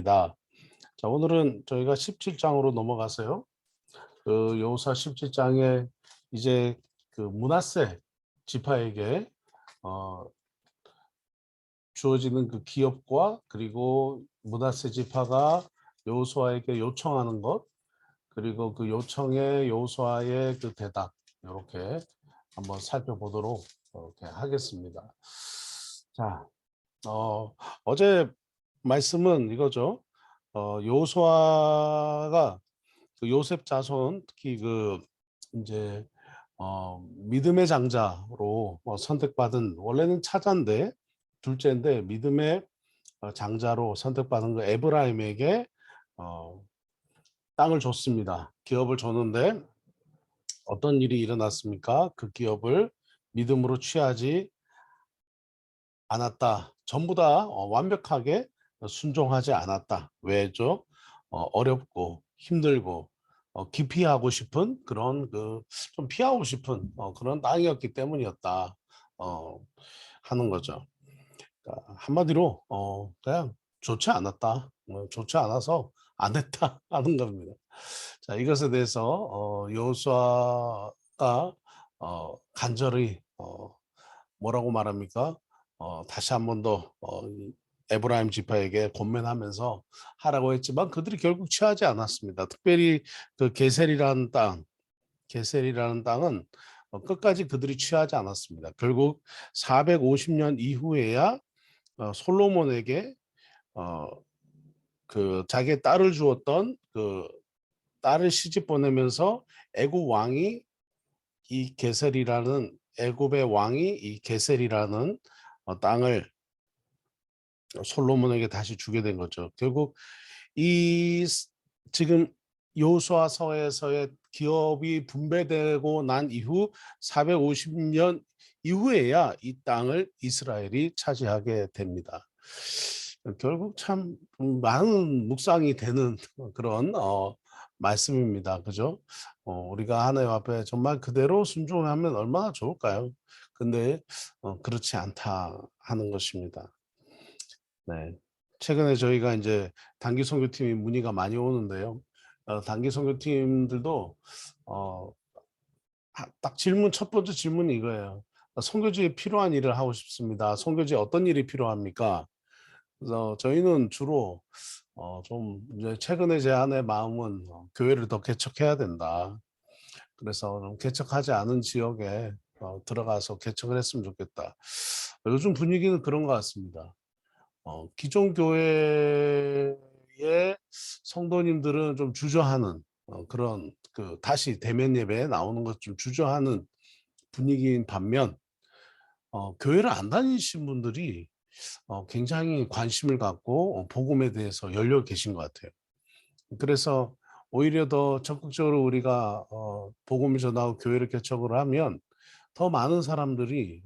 자, 오늘은 저희가 17장으로 넘어가서요. 그 여호수아 17장에 이제 그 므낫세 지파에게 어, 주어지는 그 기업과 그리고 므낫세 지파가 여호수아에게 요청하는 것, 그리고 그 요청에 여호수아의 그 대답, 이렇게 한번 살펴보도록 이렇게 하겠습니다. 자, 어제 말씀은 이거죠. 여호수아가 그 요셉 자손, 특히 그 이제 믿음의 장자로 선택받은, 원래는 차자인데 둘째인데 믿음의 장자로 선택받은 그 에브라임에게 어, 땅을 줬습니다. 기업을 줬는데 어떤 일이 일어났습니까? 그 기업을 믿음으로 취하지 않았다. 전부 다 완벽하게 순종하지 않았다. 왜죠? 어렵고 힘들고 기피하고 싶은 그런 그 좀 피하고 싶은 그런 땅이었기 때문이었다. 어, 하는 거죠. 그러니까 한마디로 그냥 좋지 않았다. 좋지 않아서 안 했다 하는 겁니다. 자, 이것에 대해서 여호수아가 간절히 뭐라고 말합니까? 다시 한 번 더 에브라임 지파에게 권면하면서 하라고 했지만 그들이 결국 취하지 않았습니다. 특별히 그 게셀이라는 땅은 끝까지 그들이 취하지 않았습니다. 결국 450년 이후에야 솔로몬에게 어, 그 자기의 딸을 주었던 그 딸을 시집 보내면서 애굽 왕이 이 게셀이라는 애굽의 왕이 이 게셀이라는 땅을 솔로몬에게 다시 주게 된 거죠. 결국 이 지금 여호수아서에서의 기업이 분배되고 난 이후 450년 이후에야 이 땅을 이스라엘이 차지하게 됩니다. 결국 참 많은 묵상이 되는 그런 말씀입니다. 그죠? 우리가 하나님 앞에 정말 그대로 순종하면 얼마나 좋을까요? 근데 그렇지 않다 하는 것입니다. 네. 최근에 저희가 이제 단기 선교팀이 문의가 많이 오는데요. 단기 선교팀들도 어, 딱 첫 번째 질문이 이거예요. 선교지에 필요한 일을 하고 싶습니다. 선교지에 어떤 일이 필요합니까? 그래서 저희는 주로 좀 이제 최근에 제 안의 마음은 교회를 더 개척해야 된다. 그래서 좀 개척하지 않은 지역에 들어가서 개척을 했으면 좋겠다. 요즘 분위기는 그런 것 같습니다. 기존 교회의 성도님들은 좀 주저하는 그런 그 다시 대면 예배에 나오는 것 좀 주저하는 분위기인 반면 교회를 안 다니신 분들이 굉장히 관심을 갖고 복음에 대해서 열려 계신 것 같아요. 그래서 오히려 더 적극적으로 우리가 복음을 전하고 교회를 개척을 하면 더 많은 사람들이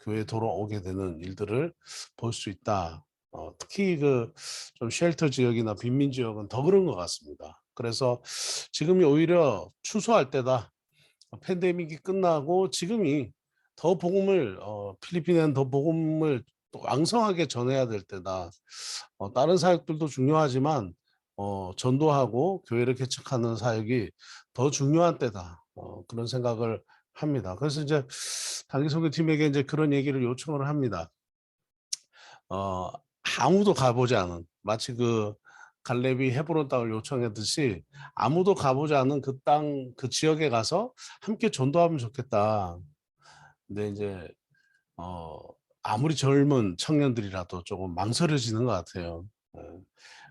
교회에 돌아오게 되는 일들을 볼 수 있다. 특히 그 좀 쉘터 지역이나 빈민 지역은 더 그런 것 같습니다. 그래서 지금이 오히려 추수할 때다. 팬데믹이 끝나고 지금이 더 복음을 필리핀에는 더 복음을 또 왕성하게 전해야 될 때다. 다른 사역들도 중요하지만 전도하고 교회를 개척하는 사역이 더 중요한 때다. 그런 생각을 합니다. 그래서 이제 단기 선교팀에게 이제 그런 얘기를 요청을 합니다. 어, 아무도 가보지 않은 마치 그 갈렙이 헤브론 땅을 요청했듯이 아무도 가보지 않은 그 땅, 그 지역에 가서 함께 전도하면 좋겠다. 근데 이제 어, 아무리 젊은 청년들이라도 조금 망설여지는 것 같아요. 예.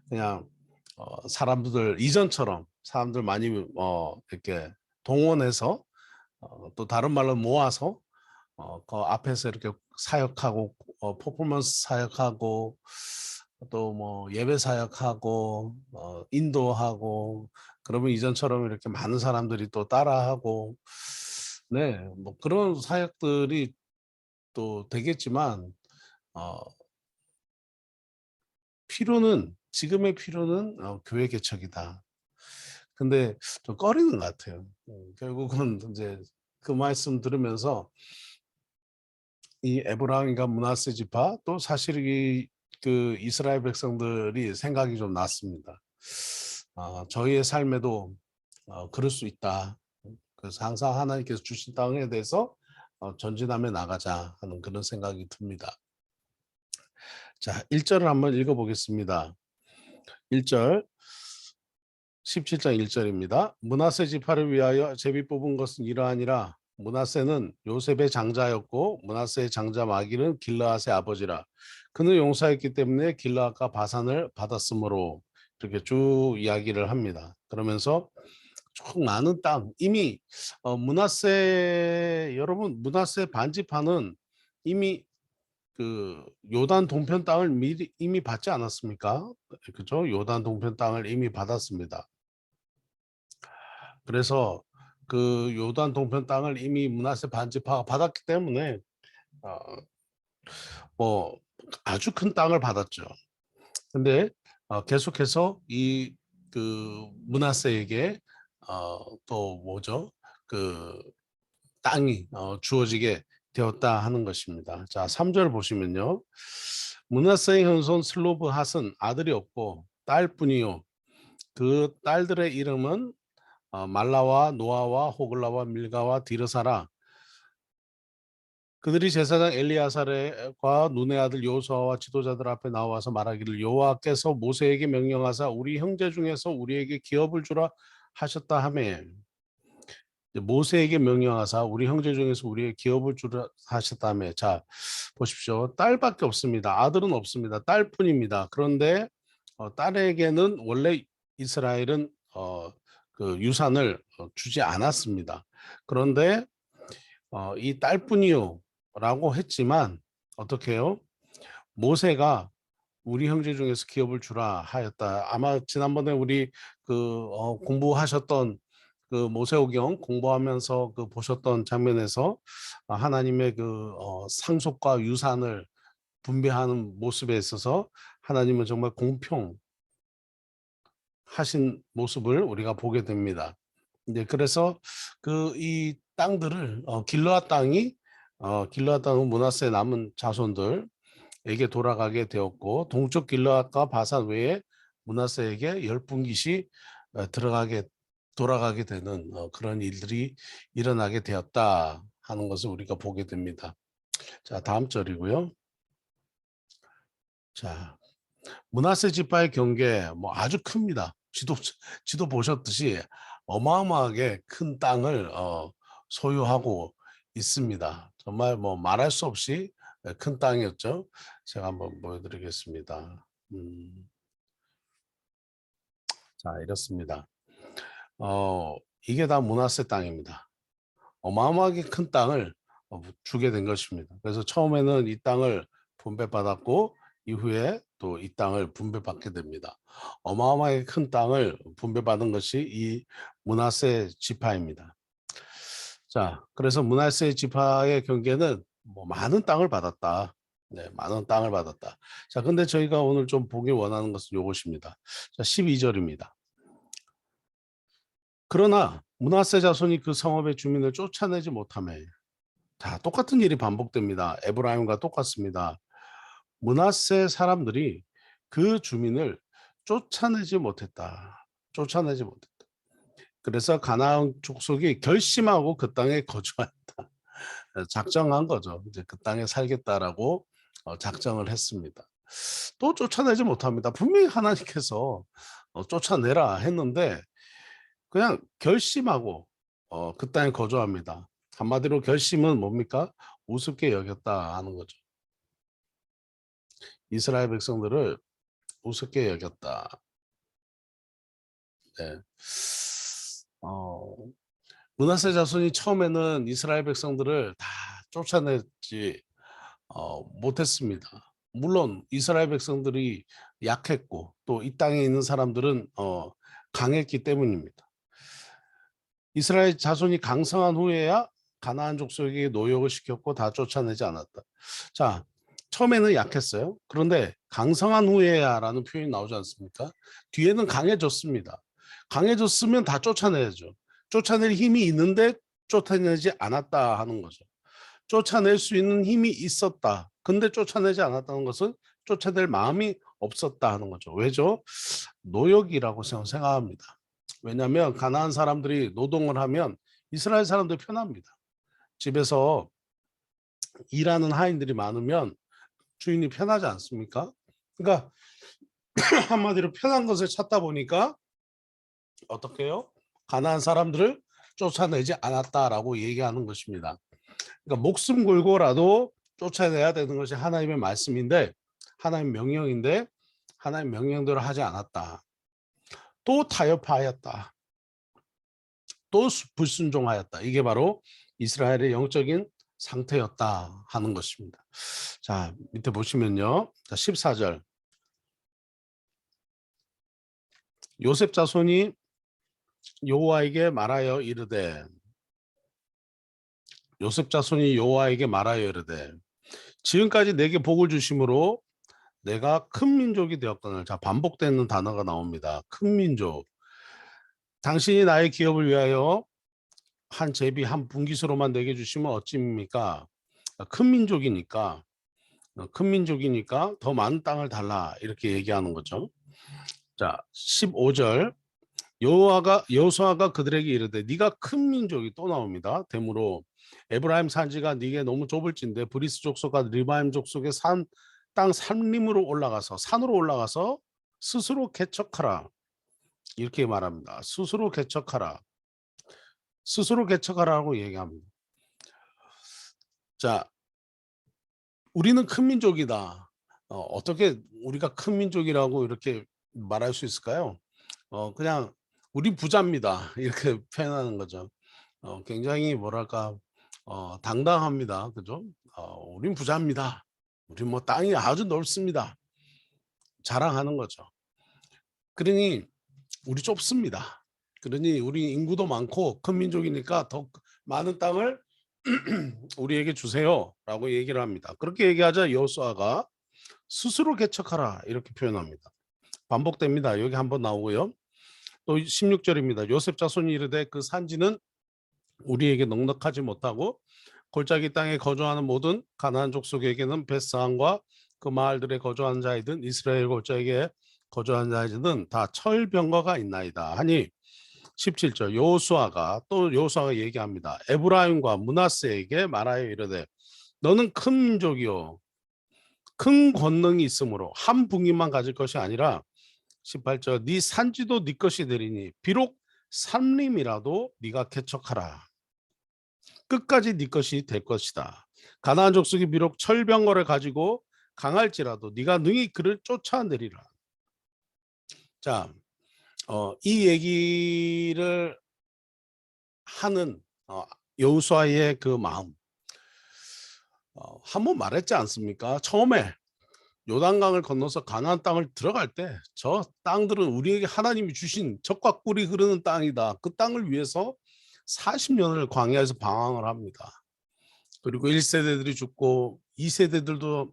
그냥 사람들 이전처럼 사람들 많이 이렇게 동원해서 또 다른 말로 모아서 그 앞에서 이렇게 사역하고 퍼포먼스 사역하고 또 뭐 예배 사역하고 인도하고 그러면 이전처럼 이렇게 많은 사람들이 또 따라하고 네, 뭐 그런 사역들이 또 되겠지만 어, 필요는 지금의 필요는 교회 개척이다. 근데 좀 꺼리는 것 같아요. 결국은 이제 그 말씀 들으면서 이 에브라임과 므낫세 지파 또 사실 이 그 이스라엘 백성들이 생각이 좀 났습니다. 저희의 삶에도 그럴 수 있다. 그래서 항상 하나님께서 주신 땅에 대해서 전진하며 나가자 하는 그런 생각이 듭니다. 자, 1절을 한번 읽어보겠습니다. 1절 17장 1절입니다. 므낫세 지파를 위하여 제비 뽑은 것은 이러하니라. 므낫세는 요셉의 장자였고 므낫세의 장자 마길은 길르앗의 아버지라. 그는 용사였기 때문에 길르앗과 바산을 받았으므로 이렇게 쭉 이야기를 합니다. 그러면서 쭉 많은 땅 이미 므낫세 여러분 므낫세 반지파는 이미 그 요단 동편 땅을 미리 이미 받지 않았습니까? 그죠? 요단 동편 땅을 이미 받았습니다. 그래서 그 요단 동편 땅을 이미 므낫세 반지파가 받았기 때문에 어, 뭐 아주 큰 땅을 받았죠. 근데 계속해서 이 그 므낫세에게 또 뭐죠? 그 땅이 주어지게 되었다 하는 것입니다. 자, 3절 보시면요. 므낫세의 현손 슬로브핫은 아들이 없고 딸뿐이요. 그 딸들의 이름은 말라와 노아와 호글라와 밀가와 디르사라. 그들이 제사장 엘리야사레과 눈의 아들 여호수아와 지도자들 앞에 나와서 말하기를 여호와께서 모세에게 명령하사 우리 형제 중에서 우리에게 기업을 주라 하셨다 하매 모세에게 명령하사 우리 형제 중에서 우리에게 기업을 주라 하셨다며. 자, 보십시오. 딸밖에 없습니다. 아들은 없습니다. 딸뿐입니다. 그런데 딸에게는 원래 이스라엘은 그 유산을 주지 않았습니다. 그런데 이 딸뿐이요라고 했지만 어떻게 해요? 모세가 우리 형제 중에서 기업을 주라 하였다. 아마 지난번에 우리 그 공부하셨던 그 모세오경 공부하면서 그 보셨던 장면에서 하나님의 그 상속과 유산을 분배하는 모습에 있어서 하나님은 정말 공평하신 모습을 우리가 보게 됩니다. 이제 그래서 그 이 땅들을 길르앗 땅이 길르앗 땅은 므낫세 남은 자손들에게 돌아가게 되었고 동쪽 길르앗과 바산 외에 므낫세에게 열 분깃이 돌아가게 되는 그런 일들이 일어나게 되었다 하는 것을 우리가 보게 됩니다. 자, 다음 절이고요. 자, 므낫세 지파의 경계 뭐 아주 큽니다. 지도 보셨듯이 어마어마하게 큰 땅을 소유하고 있습니다. 정말 뭐 말할 수 없이 큰 땅이었죠. 제가 한번 보여드리겠습니다. 자, 이렇습니다. 이게 다 므낫세 땅입니다. 어마어마하게 큰 땅을 주게 된 것입니다. 그래서 처음에는 이 땅을 분배받았고 이후에 또 이 땅을 분배받게 됩니다. 어마어마하게 큰 땅을 분배받은 것이 이 므낫세 지파입니다. 자, 그래서 므낫세 지파의 경계는 뭐 많은 땅을 받았다. 네, 많은 땅을 받았다. 자, 근데 저희가 오늘 좀 보길 원하는 것은 이것입니다. 자, 12절입니다. 그러나 므낫세 자손이 그 성읍의 주민을 쫓아내지 못하며. 자, 똑같은 일이 반복됩니다. 에브라임과 똑같습니다. 므낫세 사람들이 그 주민을 쫓아내지 못했다. 쫓아내지 못했다. 그래서 가나안 족속이 결심하고 그 땅에 거주했다. 작정한 거죠. 이제 그 땅에 살겠다라고 작정을 했습니다. 또 쫓아내지 못합니다. 분명히 하나님께서 쫓아내라 했는데 그냥 결심하고 그 땅에 거주합니다. 한마디로 결심은 뭡니까? 우습게 여겼다 하는 거죠. 이스라엘 백성들을 우습게 여겼다. 네. 므낫세 자손이 처음에는 이스라엘 백성들을 다 쫓아내지 못했습니다. 물론 이스라엘 백성들이 약했고 또 이 땅에 있는 사람들은 강했기 때문입니다. 이스라엘 자손이 강성한 후에야 가나안 족속에게 노역을 시켰고 다 쫓아내지 않았다. 자, 처음에는 약했어요. 그런데 강성한 후에야라는 표현이 나오지 않습니까? 뒤에는 강해졌습니다. 강해졌으면 다 쫓아내야죠. 쫓아낼 힘이 있는데 쫓아내지 않았다 하는 거죠. 쫓아낼 수 있는 힘이 있었다. 근데 쫓아내지 않았다는 것은 쫓아낼 마음이 없었다 하는 거죠. 왜죠? 노역이라고 생각합니다. 왜냐하면 가나안 사람들이 노동을 하면 이스라엘 사람들이 편합니다. 집에서 일하는 하인들이 많으면 주인이 편하지 않습니까? 그러니까 한마디로 편한 것을 찾다 보니까 어떻게 해요? 가나안 사람들을 쫓아내지 않았다라고 얘기하는 것입니다. 그러니까 목숨 걸고라도 쫓아내야 되는 것이 하나님의 말씀인데, 하나님의 명령인데 하나님의 명령대로 하지 않았다. 또 타협하였다. 또 불순종하였다. 이게 바로 이스라엘의 영적인 상태였다 하는 것입니다. 자, 밑에 보시면요. 자, 14절. 요셉 자손이 여호와에게 말하여 이르되, 요셉 자손이 여호와에게 말하여 이르되, 지금까지 내게 복을 주심으로 내가 큰 민족이 되었거늘. 자, 반복되는 단어가 나옵니다. 큰 민족. 당신이 나의 기업을 위하여 한 제비 한 분깃으로만 내게 주시면 어찌입니까? 큰 민족이니까, 큰 민족이니까 더 많은 땅을 달라 이렇게 얘기하는 거죠. 자, 15절. 여호수아가 그들에게 이르되, 네가 큰 민족이, 또 나옵니다. 되므로 에브라임 산지가 네게 너무 좁을진데 브리스 족속과 리바임 족속의 땅 산림으로 올라가서, 산으로 올라가서 스스로 개척하라 이렇게 말합니다. 스스로 개척하라. 스스로 개척하라고 얘기합니다. 자, 우리는 큰 민족이다. 어떻게 우리가 큰 민족이라고 이렇게 말할 수 있을까요? 그냥 우리 부자입니다. 이렇게 표현하는 거죠. 굉장히 뭐랄까 당당합니다. 그죠? 우린 부자입니다. 우린 뭐 땅이 아주 넓습니다. 자랑하는 거죠. 그러니 우리 좁습니다. 그러니 우리 인구도 많고 큰 민족이니까 더 많은 땅을 우리에게 주세요라고 얘기를 합니다. 그렇게 얘기하자 여호수아가 스스로 개척하라 이렇게 표현합니다. 반복됩니다. 여기 한번 나오고요. 또 16절입니다. 요셉 자손이 이르되 그 산지는 우리에게 넉넉하지 못하고 골짜기 땅에 거주하는 모든 가나안 족속에게는 벳사한과 그 마을들에 거주하는 자이든 이스라엘 골짜기에 거주하는 자이든 다 철병거가 있나이다 하니, 17절. 여호수아가 얘기합니다. 에브라임과 므낫세에게 말하여 이르되, 너는 큰 민족이요 큰 권능이 있으므로 한 분기만 가질 것이 아니라, 18절. 네 산지도 네 것이 되리니 비록 산림이라도 네가 개척하라. 끝까지 네 것이 될 것이다. 가나안 족속이 비록 철병거를 가지고 강할지라도 네가 능히 그를 쫓아내리라. 자, 이 얘기를 하는 여호수아의 그 마음, 한번 말했지 않습니까? 처음에 요단강을 건너서 가나안 땅을 들어갈 때 저 땅들은 우리에게 하나님이 주신 젖과 꿀이 흐르는 땅이다. 그 땅을 위해서 40년을 광야에서 방황을 합니다. 그리고 1세대들이 죽고 2세대들도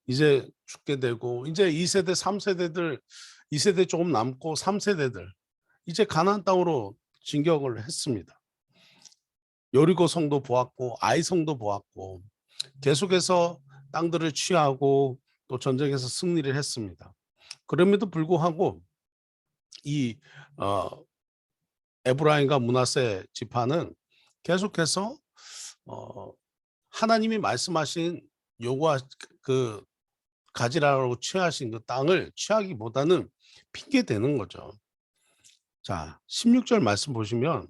이제 죽게 되고, 이제 2세대, 3세대들, 2세대 조금 남고 3세대들 이제 가나안 땅으로 진격을 했습니다. 여리고 성도 보았고 아이 성도 보았고 계속해서 땅들을 취하고 또 전쟁에서 승리를 했습니다. 그럼에도 불구하고 이 에브라임과 므낫세 지파는 계속해서 하나님이 말씀하신 요구하 그 가지라고 취하신 그 땅을 취하기보다는 핑계 대는 거죠. 자, 16절 말씀 보시면,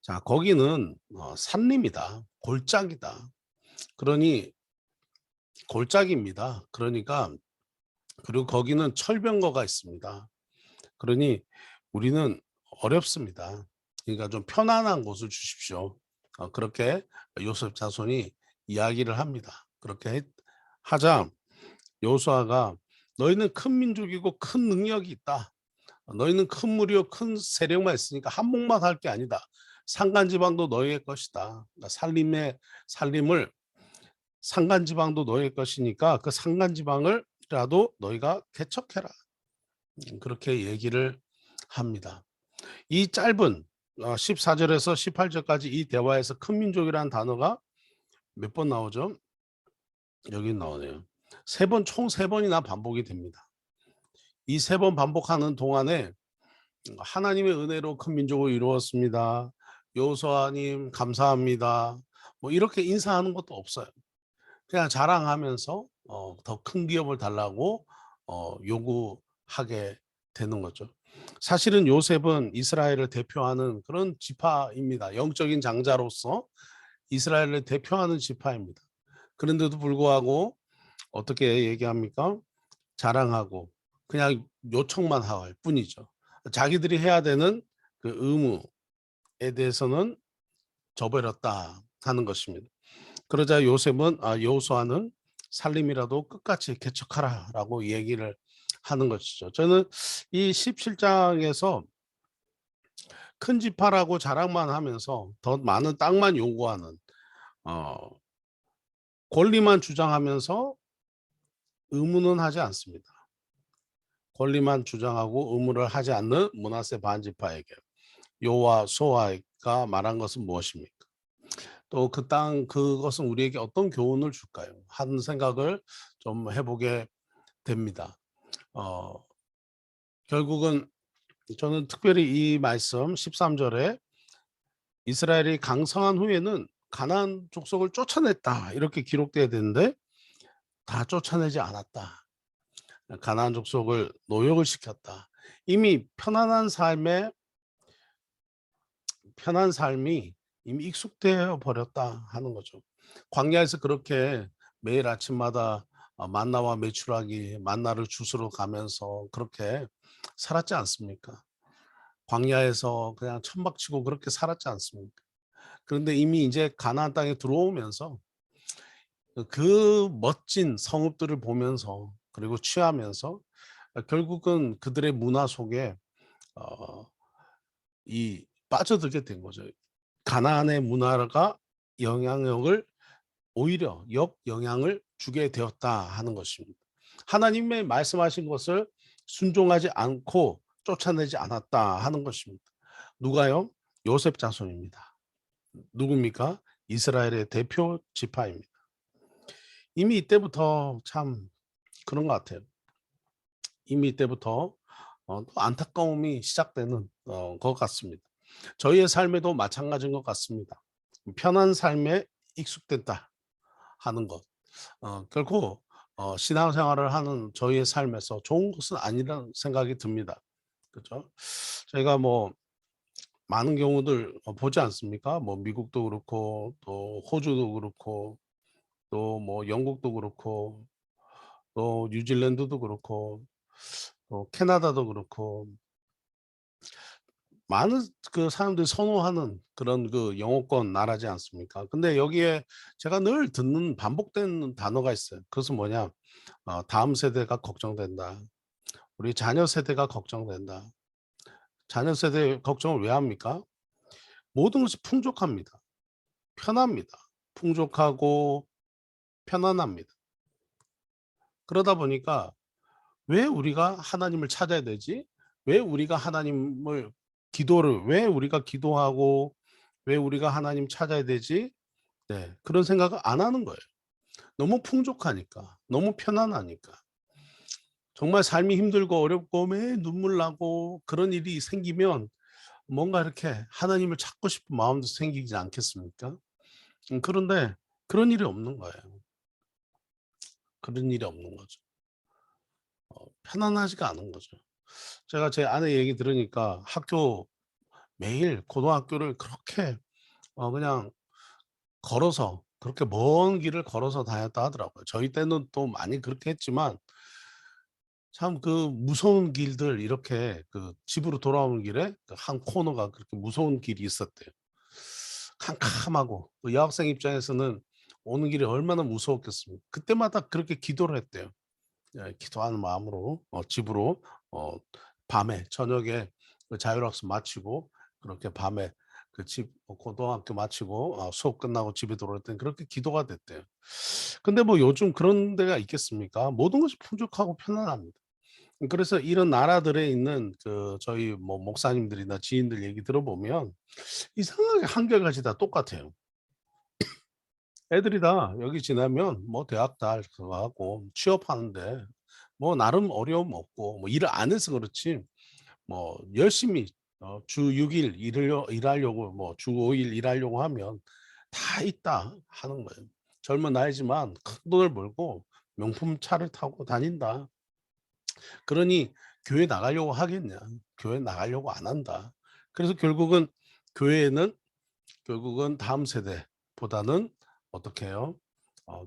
자, 거기는 산림이다. 골짜기다. 그러니 골짜기입니다. 그러니까, 그리고 거기는 철병거가 있습니다. 그러니 우리는 어렵습니다. 그러니까 좀 편안한 곳을 주십시오. 그렇게 요셉 자손이 이야기를 합니다. 그렇게 하자 여호수아가, 너희는 큰 민족이고 큰 능력이 있다. 너희는 큰 무리요 큰 세력만 있으니까 한몫만 할 게 아니다. 산간지방도 너희의 것이다. 그러니까 살림을 산간지방도 너희의 것이니까 그 산간지방을라도 너희가 개척해라. 그렇게 얘기를 합니다. 이 짧은 14절에서 18절까지 이 대화에서 큰 민족이라는 단어가 몇 번 나오죠? 여기 나오네요. 총 3번이나 반복이 됩니다. 이 3번 반복하는 동안에 하나님의 은혜로 큰 민족을 이루었습니다. 여호수아님 감사합니다. 뭐 이렇게 인사하는 것도 없어요. 그냥 자랑하면서 더 큰 기업을 달라고 요구하게 되는 거죠. 사실은 요셉은 이스라엘을 대표하는 그런 지파입니다. 영적인 장자로서 이스라엘을 대표하는 지파입니다. 그런데도 불구하고 어떻게 얘기합니까? 자랑하고 그냥 요청만 할 뿐이죠. 자기들이 해야 되는 그 의무에 대해서는 저버렸다 하는 것입니다. 그러자 여호수아는 살림이라도 끝까지 개척하라라고 얘기를 하는 것이죠. 저는 이 17장에서 큰 지파라고 자랑만 하면서 더 많은 땅만 요구하는 어 권리만 주장하면서 의무는 하지 않습니다. 권리만 주장하고 의무를 하지 않는 므낫세 반지파에게 여호수아가 말한 것은 무엇입니까? 또 그 땅 그것은 우리에게 어떤 교훈을 줄까요? 하는 생각을 좀 해보게 됩니다. 어 결국은 저는 특별히 이 말씀 13절에 이스라엘이 강성한 후에는 가나안 족속을 쫓아냈다 이렇게 기록돼야 되는데 다 쫓아내지 않았다. 가나안 족속을 노역을 시켰다. 이미 편한 삶이 이미 익숙되어 버렸다 하는 거죠. 광야에서 그렇게 매일 아침마다 만나와 메추라기 만나를 주스러 가면서 그렇게 살았지 않습니까? 광야에서 그냥 천막치고 그렇게 살았지 않습니까? 그런데 이미 이제 가나안 땅에 들어오면서 그 멋진 성읍들을 보면서 그리고 취하면서 결국은 그들의 문화 속에 어 빠져들게 된 거죠. 가나안의 문화가 영향력을 오히려 역영향을 주게 되었다 하는 것입니다. 하나님의 말씀하신 것을 순종하지 않고 쫓아내지 않았다 하는 것입니다. 누가요? 요셉 자손입니다. 누굽니까? 이스라엘의 대표 지파입니다. 이미 이때부터 참 그런 것 같아요. 이미 이때부터 또 안타까움이 시작되는 것 같습니다. 저희의 삶에도 마찬가지인 것 같습니다. 편한 삶에 익숙됐다 하는 것. 결코 신앙생활을 하는 저희의 삶에서 좋은 것은 아니라는 생각이 듭니다. 그죠? 저희가 뭐 많은 경우들 보지 않습니까? 뭐 미국도 그렇고 또 호주도 그렇고 또 뭐 영국도 그렇고 또 뉴질랜드도 그렇고 또 캐나다도 그렇고 많은 그 사람들이 선호하는 그런 그 영어권 나라지 않습니까? 근데 여기에 제가 늘 듣는 반복되는 단어가 있어요. 그것은 뭐냐? 다음 세대가 걱정된다. 우리 자녀 세대가 걱정된다. 자녀 세대 걱정을 왜 합니까? 모든 것이 풍족합니다. 편합니다. 풍족하고 편안합니다. 그러다 보니까 왜 우리가 하나님을 찾아야 되지? 왜 우리가 기도하고 왜 우리가 하나님 찾아야 되지? 네. 그런 생각을 안 하는 거예요. 너무 풍족하니까. 너무 편안하니까. 정말 삶이 힘들고 어렵고 매 눈물 나고 그런 일이 생기면 뭔가 이렇게 하나님을 찾고 싶은 마음도 생기지 않겠습니까? 그런데 그런 일이 없는 거예요. 그런 일이 없는 거죠. 편안하지가 않은 거죠. 제가 제 아내 얘기 들으니까 매일 고등학교를 그렇게 그냥 걸어서 그렇게 먼 길을 걸어서 다녔다 하더라고요. 저희 때는 또 많이 그렇게 했지만 참 그 무서운 길들 이렇게 그 집으로 돌아오는 길에 그 한 코너가 그렇게 무서운 길이 있었대요. 캄캄하고 그 여학생 입장에서는 오는 길이 얼마나 무서웠겠습니까. 그때마다 그렇게 기도를 했대요. 예, 기도하는 마음으로 집으로 밤에 저녁에 그 자율학습 마치고 그렇게 밤에 고등학교 마치고 수업 끝나고 집에 돌아올 때는 그렇게 기도가 됐대요. 근데 뭐 요즘 그런 데가 있겠습니까? 모든 것이 풍족하고 편안합니다. 그래서 이런 나라들에 있는 저희 뭐 목사님들이나 지인들 얘기 들어보면 이상하게 한결같이 다 똑같아요. 애들이 다 여기 지나면 뭐 대학 다 그거 하고 취업하는데 뭐 나름 어려움 없고 뭐 일을 안 해서 그렇지 뭐 열심히 주 6일 일하려고 뭐 주 5일 일하려고 하면 다 있다 하는 거예요. 젊은 나이지만 큰돈을 벌고 명품 차를 타고 다닌다. 그러니 교회 나가려고 하겠냐? 교회 나가려고 안 한다. 그래서 교회에는 결국은 다음 세대보다는 어떻게 해요?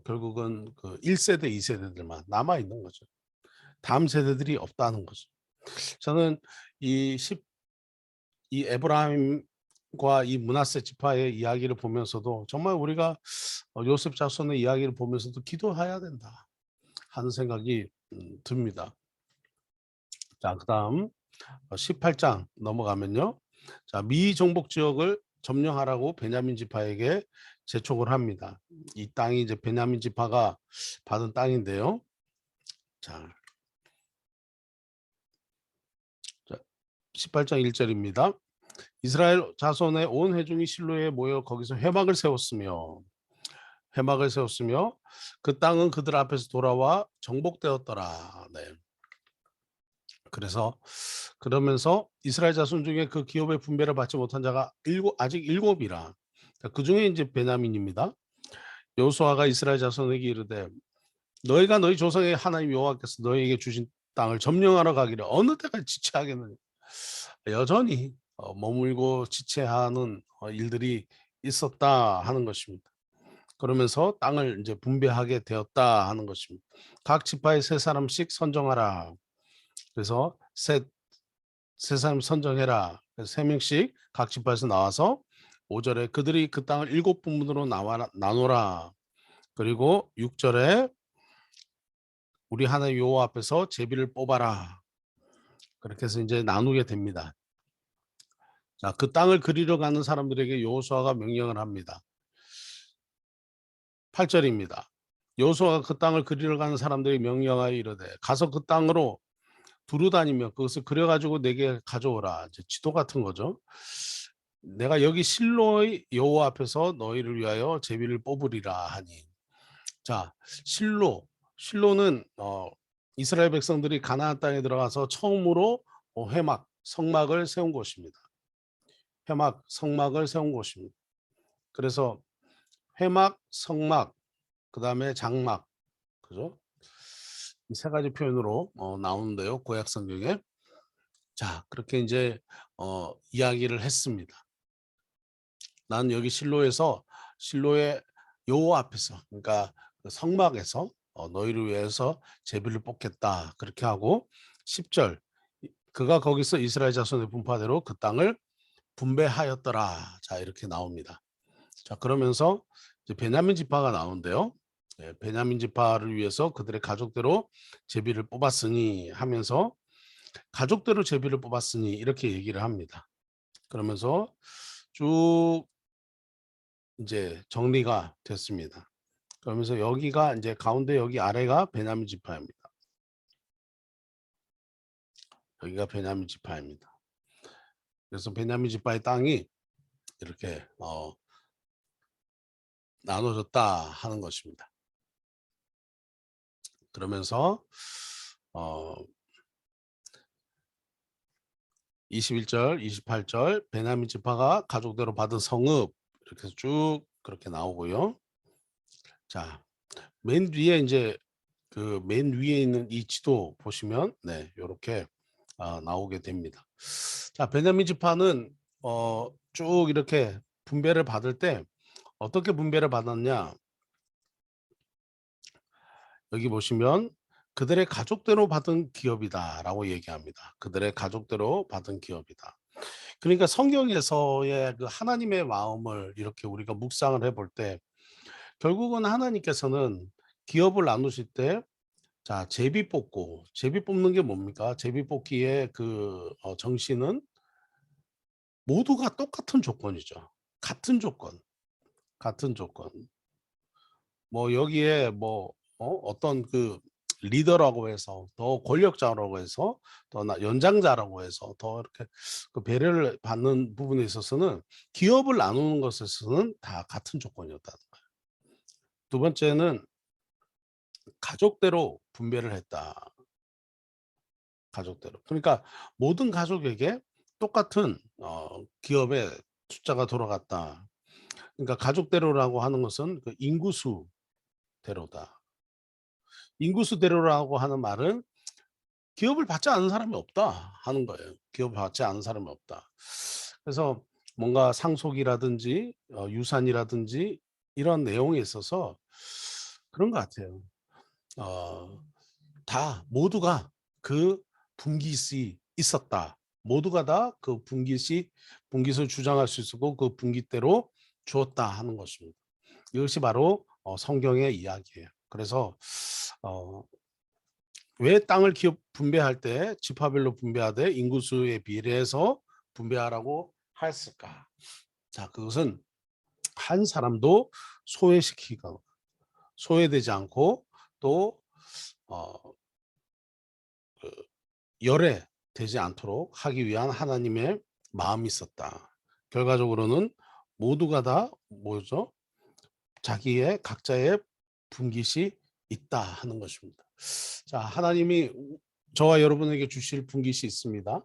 결국은 그 1 세대, 2 세대들만 남아 있는 거죠. 다음 세대들이 없다는 거죠. 저는 이 십 이 에브라임과 이 므낫세 지파의 이야기를 보면서도 정말 우리가 요셉 자손의 이야기를 보면서도 '기도해야 된다.' 하는 생각이 듭니다. 자 그다음 18장 넘어가면요. 자 미정복 지역을 점령하라고 베냐민 지파에게 재촉을 합니다. 이 땅이 이제 베냐민 지파가 받은 땅인데요. 자, 자 18장 1 절입니다. 이스라엘 자손의 온 회중이 실로에 모여 거기서 회막을 세웠으며 그 땅은 그들 앞에서 돌아와 정복되었더라. 네. 그래서 그러면서 이스라엘 자손 중에 그 기업의 분배를 받지 못한 자가 아직 일곱이라. 그 중에 이제 베냐민입니다. 여호수아가 이스라엘 자손에게 이르되 너희가 너희 조상의 하나님 여호와께서 너희에게 주신 땅을 점령하러 가기를 어느 때까지 지체하겠느냐. 여전히 머물고 지체하는 일들이 있었다 하는 것입니다. 그러면서 땅을 이제 분배하게 되었다 하는 것입니다. 각 지파에 세 사람씩 선정하라. 그래서 세 사람 선정해라. 그래서 세 명씩 각 지파에서 나와서 5 절에 그들이 그 땅을 일곱 부문으로 나누라. 그리고 6 절에 우리 하나님 여호와 앞에서 제비를 뽑아라. 그렇게 해서 이제 나누게 됩니다. 자, 그 땅을 그리러 가는 사람들에게 여호수아가 명령을 합니다. 8 절입니다. 여호수아가 그 땅을 그리러 가는 사람들이 명령하여 이르되 가서 그 땅으로 두루 다니며 그것을 그려 가지고 내게 가져오라. 이제 지도 같은 거죠. 내가 여기 실로의 여호와 앞에서 너희를 위하여 제비를 뽑으리라 하니. 자, 실로는 이스라엘 백성들이 가나안 땅에 들어가서 처음으로 회막, 성막을 세운 곳입니다. 회막, 성막을 세운 곳입니다. 그래서 회막, 성막, 그다음에 장막, 그죠? 이 세 가지 표현으로 나오는데요, 구약 성경에. 자, 그렇게 이제 이야기를 했습니다. 난 여기 실로의 여호와 앞에서, 그러니까 그 성막에서 너희를 위해서 제비를 뽑겠다. 그렇게 하고 10절 그가 거기서 이스라엘 자손의 분파대로 그 땅을 분배하였더라. 자, 이렇게 나옵니다. 자, 그러면서 이제 베냐민 지파가 나오는데요. 예, 베냐민 지파를 위해서 그들의 가족대로 제비를 뽑았으니 하면서 가족대로 제비를 뽑았으니 이렇게 얘기를 합니다. 그러면서 쭉 이제 정리가 됐습니다. 그러면서 여기가 이제 가운데 여기 아래가 베냐민 지파입니다. 여기가 베냐민 지파입니다. 그래서 베냐민 지파의 땅이 이렇게 나눠졌다 하는 것입니다. 그러면서 어 21절, 28절 베냐민 지파가 가족대로 받은 성읍 이렇게 해서 쭉 그렇게 나오고요. 자, 맨 뒤에 이제 그 맨 위에 있는 이 지도 보시면 네, 요렇게 나오게 됩니다. 자, 베냐민 지파는 쭉 이렇게 분배를 받을 때 어떻게 분배를 받았냐? 여기 보시면 그들의 가족대로 받은 기업이다라고 얘기합니다. 그들의 가족대로 받은 기업이다. 그러니까 성경에서의 그 하나님의 마음을 이렇게 우리가 묵상을 해볼 때 결국은 하나님께서는 기업을 나누실 때 자, 제비 뽑는 게 뭡니까? 제비 뽑기의 그 정신은 모두가 똑같은 조건이죠. 같은 조건, 같은 조건. 뭐 여기에 뭐 어떤 그 리더라고 해서 더 권력자라고 해서 더 연장자라고 해서 더 이렇게 그 배려를 받는 부분에 있어서는 기업을 나누는 것에서는 다 같은 조건이었다는 거예요. 두 번째는 가족대로 분배를 했다. 가족대로. 그러니까 모든 가족에게 똑같은 기업의 숫자가 돌아갔다. 그러니까 가족대로라고 하는 것은 그 인구수대로다. 인구수대로라고 하는 말은 기업을 받지 않은 사람이 없다 하는 거예요. 기업을 받지 않은 사람이 없다. 그래서 뭔가 상속이라든지 유산이라든지 이런 내용에 있어서 그런 것 같아요. 어 다 모두가 그 분깃이 있었다. 모두가 다 그 분깃을 주장할 수 있었고 그 분깃대로 주었다 하는 것입니다. 이것이 바로 성경의 이야기예요. 그래서 어 왜 땅을 기업 분배할 때 지파별로 분배하되 인구수에 비례해서 분배하라고 하였을까? 자, 그것은 한 사람도 소외시키고 소외되지 않고 또 어, 그 열애되지 않도록 하기 위한 하나님의 마음이 있었다. 결과적으로는 모두가 다 뭐죠? 자기의 각자의 분깃이 있다 하는 것입니다. 자, 하나님이 저와 여러분에게 주실 분깃이 있습니다.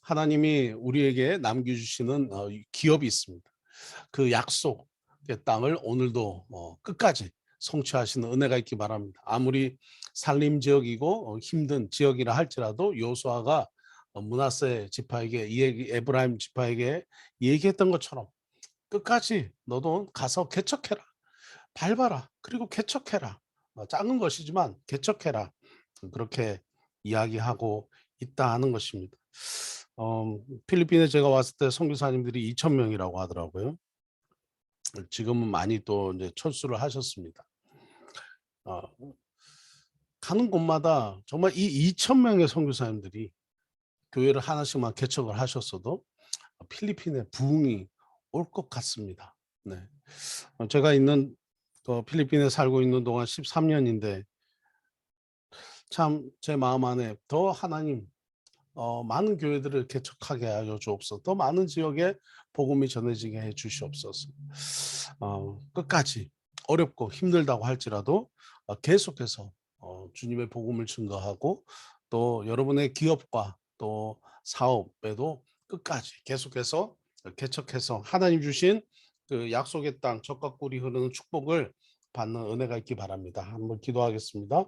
하나님이 우리에게 남겨주시는 기업이 있습니다. 그 약속의 땅을 오늘도 끝까지 성취하시는 은혜가 있기 바랍니다. 아무리 산림 지역이고 힘든 지역이라 할지라도 요수아가 므낫세 지파에게 에브라임 지파에게 얘기했던 것처럼 끝까지 너도 가서 개척해라. 밟아라. 그리고 개척해라. 작은 것이지만 개척해라. 그렇게 이야기하고 있다 하는 것입니다. 필리핀에 제가 왔을 때 선교사님들이 2,000명이라고 하더라고요. 지금은 많이 또 이제 철수를 하셨습니다. 어, 가는 곳마다 정말 이 2,000명의 선교사님들이 교회를 하나씩만 개척을 하셨어도 필리핀에 부흥이 올 것 같습니다. 네. 제가 있는 필리핀에 살고 있는 동안 13년인데 참 제 마음 안에 더 하나님 많은 교회들을 개척하게 하여 주옵소서. 더 많은 지역에 복음이 전해지게 해 주시옵소서. 끝까지 어렵고 힘들다고 할지라도 계속해서 주님의 복음을 증거하고 또 여러분의 기업과 또 사업에도 끝까지 계속해서 개척해서 하나님 주신 그 약속의 땅 젖과 꿀이 흐르는 축복을 받는 은혜가 있기 바랍니다. 한번 기도하겠습니다.